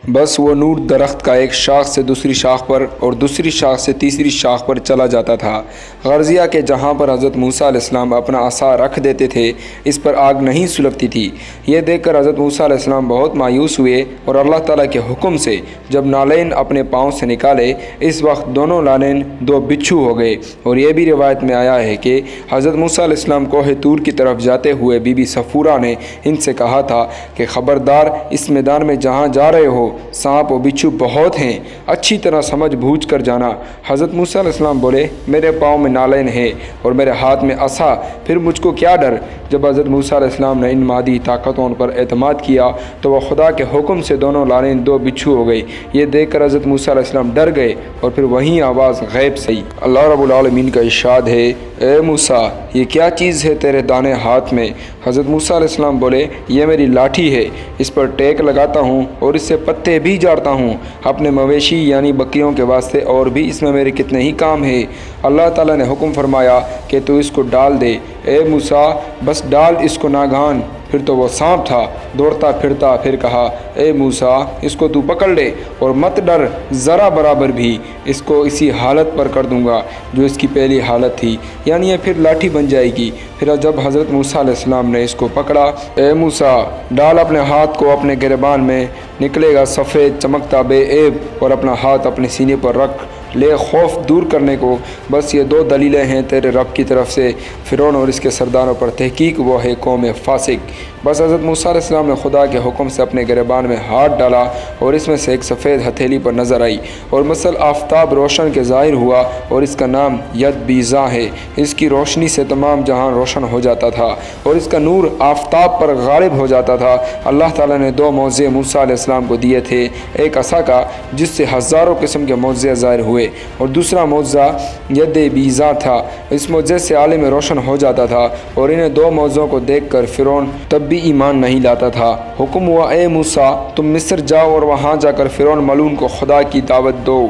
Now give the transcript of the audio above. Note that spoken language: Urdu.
بس وہ نور درخت کا ایک شاخ سے دوسری شاخ پر اور دوسری شاخ سے تیسری شاخ پر چلا جاتا تھا۔ غرضیہ کہ جہاں پر حضرت موسیٰ علیہ السلام اپنا عصا رکھ دیتے تھے اس پر آگ نہیں سلگتی تھی۔ یہ دیکھ کر حضرت موسیٰ علیہ السلام بہت مایوس ہوئے اور اللہ تعالیٰ کے حکم سے جب نالین اپنے پاؤں سے نکالے اس وقت دونوں نالین دو بچھو ہو گئے۔ اور یہ بھی روایت میں آیا ہے کہ حضرت موسیٰ علیہ السلام کوہ طور کی طرف جاتے ہوئے بی بی صفورہ نے ان سے کہا تھا کہ خبردار اس میدان میں جہاں جا رہے ہو سانپ و بچھو بہت ہیں، اچھی طرح سمجھ بوجھ کر جانا۔ حضرت موسیٰ علیہ السلام بولے میرے پاؤں میں نالین ہے اور میرے ہاتھ میں عصا، پھر مجھ کو کیا ڈر؟ جب حضرت موسیٰ علیہ السلام نے ان مادی طاقتوں پر اعتماد کیا تو وہ خدا کے حکم سے دونوں نالین دو بچھو ہو گئی۔ یہ دیکھ کر حضرت موسیٰ علیہ السلام ڈر گئے اور پھر وہیں آواز غیب سے اللہ رب العالمین کا ارشاد ہے، اے موسیٰ یہ کیا چیز ہے تیرے دانے ہاتھ میں؟ حضرت موسیٰ علیہ السلام بولے یہ میری لاٹھی ہے، اس پر ٹیک لگاتا ہوں اور اس سے پتے بھی جاڑتا ہوں اپنے مویشی یعنی بکریوں کے واسطے، اور بھی اس میں میرے کتنے ہی کام ہیں۔ اللہ تعالیٰ نے حکم فرمایا کہ تو اس کو ڈال دے۔ اے موسیٰ بس ڈال اس کو ناگہان، پھر تو وہ سانپ تھا دوڑتا پھرتا، پھر کہا اے موسیٰ اس کو تو پکڑ لے اور مت ڈر ذرا برابر بھی، اس کو اسی حالت پر کر دوں گا جو اس کی پہلی حالت تھی، یعنی یہ پھر لاٹھی بن جائے گی۔ پھر جب حضرت موسیٰ علیہ السلام نے اس کو پکڑا، اے موسیٰ ڈال اپنے ہاتھ کو اپنے گریبان میں، نکلے گا سفید چمکتا بے عیب، اور اپنا ہاتھ اپنے سینے پر رکھ لے خوف دور کرنے کو۔ بس یہ دو دلیلیں ہیں تیرے رب کی طرف سے فرعون اور اس کے سرداروں پر، تحقیق وہ ہے قوم فاسق۔ بس حضرت موسیٰ علیہ السلام نے خدا کے حکم سے اپنے گریبان میں ہاتھ ڈالا اور اس میں سے ایک سفید ہتھیلی پر نظر آئی اور مثل آفتاب روشن کے ظاہر ہوا، اور اس کا نام ید بیضا ہے۔ اس کی روشنی سے تمام جہاں روشن ہو جاتا تھا اور اس کا نور آفتاب پر غالب ہو جاتا تھا۔ اللہ تعالیٰ نے دو معجزے موسیٰ علیہ السلام کو دیے تھے، ایک عصا کا جس سے ہزاروں قسم کے معجزے ظاہر ہوئے، اور دوسرا معجزہ ید بیضا تھا، اس معجزے سے عالم روشن ہو جاتا تھا۔ اور انہیں دو معجزوں کو دیکھ کر فرعون تب بھی ایمان نہیں لاتا تھا۔ حکم ہوا اے موسیٰ تم مصر جاؤ اور وہاں جا کر فرعون ملعون کو خدا کی دعوت دو۔